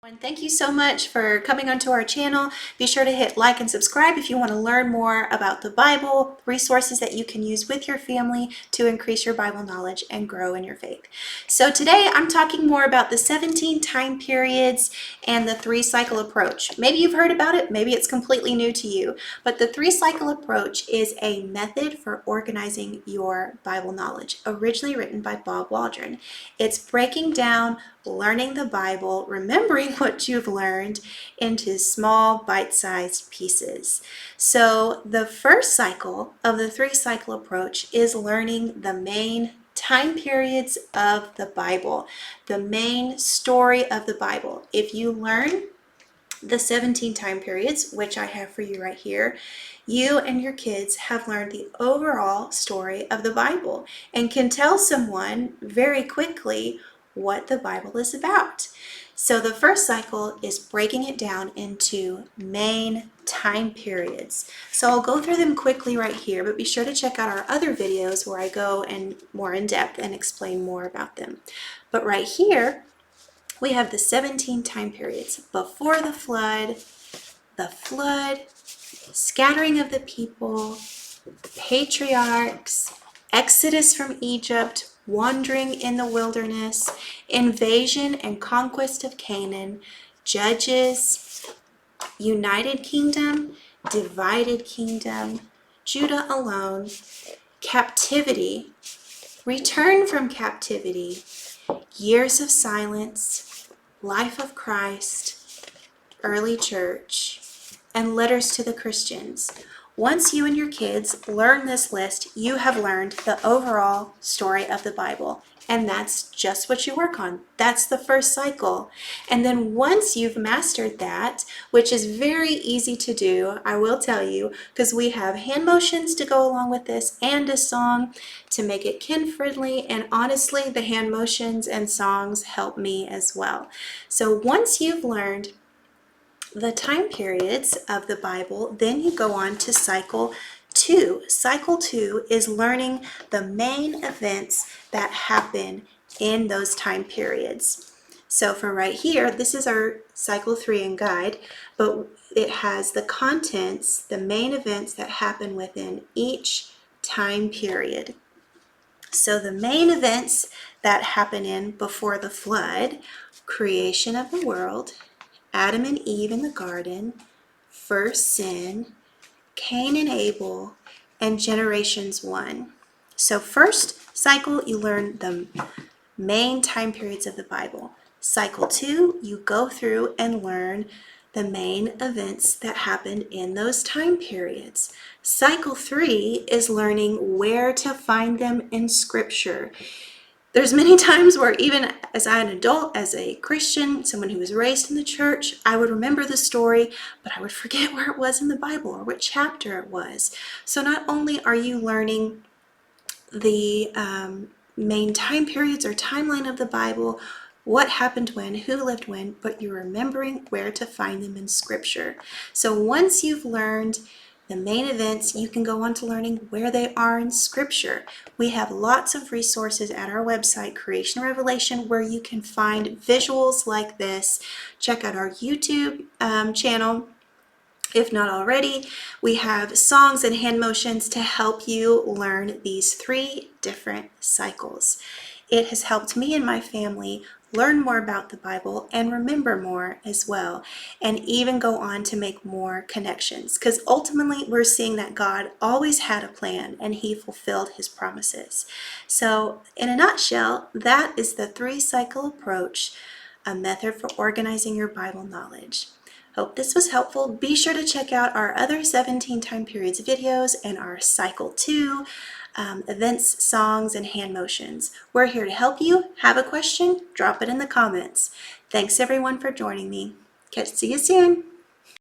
And thank you so much for coming onto our channel. Be sure to hit like and subscribe if you want to learn more about the Bible, resources that you can use with your family to increase your Bible knowledge and grow in your faith. So today I'm talking more about the 17 time periods and the 3-cycle approach. Maybe you've heard about it, maybe it's completely new to you, but the 3-cycle approach is a method for organizing your Bible knowledge, originally written by Bob Waldron. It's breaking down learning the Bible, remembering what you've learned, into small bite-sized pieces. So the first cycle of the 3-cycle approach is learning the main time periods of the Bible, the main story of the Bible. If you learn the 17 time periods, which I have for you right here, you and your kids have learned the overall story of the Bible and can tell someone very quickly what the Bible is about. So the first cycle is breaking it down into main time periods. So I'll go through them quickly right here, but be sure to check out our other videos where I go in more in depth and explain more about them. But right here, we have the 17 time periods: before the flood, scattering of the people, patriarchs, exodus from Egypt, wandering in the wilderness, invasion and conquest of Canaan, judges, united kingdom, divided kingdom, Judah alone, captivity, return from captivity, years of silence, life of Christ, early church, and letters to the Christians. Once you and your kids learn this list, you have learned the overall story of the Bible. And that's just what you work on. That's the first cycle. And then once you've mastered that, which is very easy to do, I will tell you, because we have hand motions to go along with this and a song to make it kid-friendly. And honestly, the hand motions and songs help me as well. So once you've learned the time periods of the Bible, then you go on to cycle 2. Cycle 2 is learning the main events that happen in those time periods. So for right here, this is our cycle 3 and guide, but it has the contents, the main events that happen within each time period. So the main events that happen in before the flood: creation of the world, Adam and Eve in the garden, first sin, Cain and Abel, and generations 1. So first cycle, you learn the main time periods of the Bible. Cycle 2, you go through and learn the main events that happened in those time periods. Cycle 3 is learning where to find them in Scripture. There's many times where even as an adult, as a Christian, someone who was raised in the church, I would remember the story, but I would forget where it was in the Bible or what chapter it was. So not only are you learning the main time periods or timeline of the Bible, what happened when, who lived when, but you're remembering where to find them in Scripture. So once you've learned the main events, you can go on to learning where they are in Scripture. We have lots of resources at our website, Creation Revelation, where you can find visuals like this. Check out our YouTube channel. If not already, we have songs and hand motions to help you learn these 3 different cycles. It has helped me and my family learn more about the Bible and remember more as well, and even go on to make more connections, because ultimately we're seeing that God always had a plan and He fulfilled His promises. So in a nutshell, that is the 3-cycle approach, a method for organizing your Bible knowledge. Hope this was helpful. Be sure to check out our other 17 time periods videos and our cycle 2 events, songs, and hand motions. We're here to help you. Have a question? Drop it in the comments. Thanks everyone for joining me. See you soon.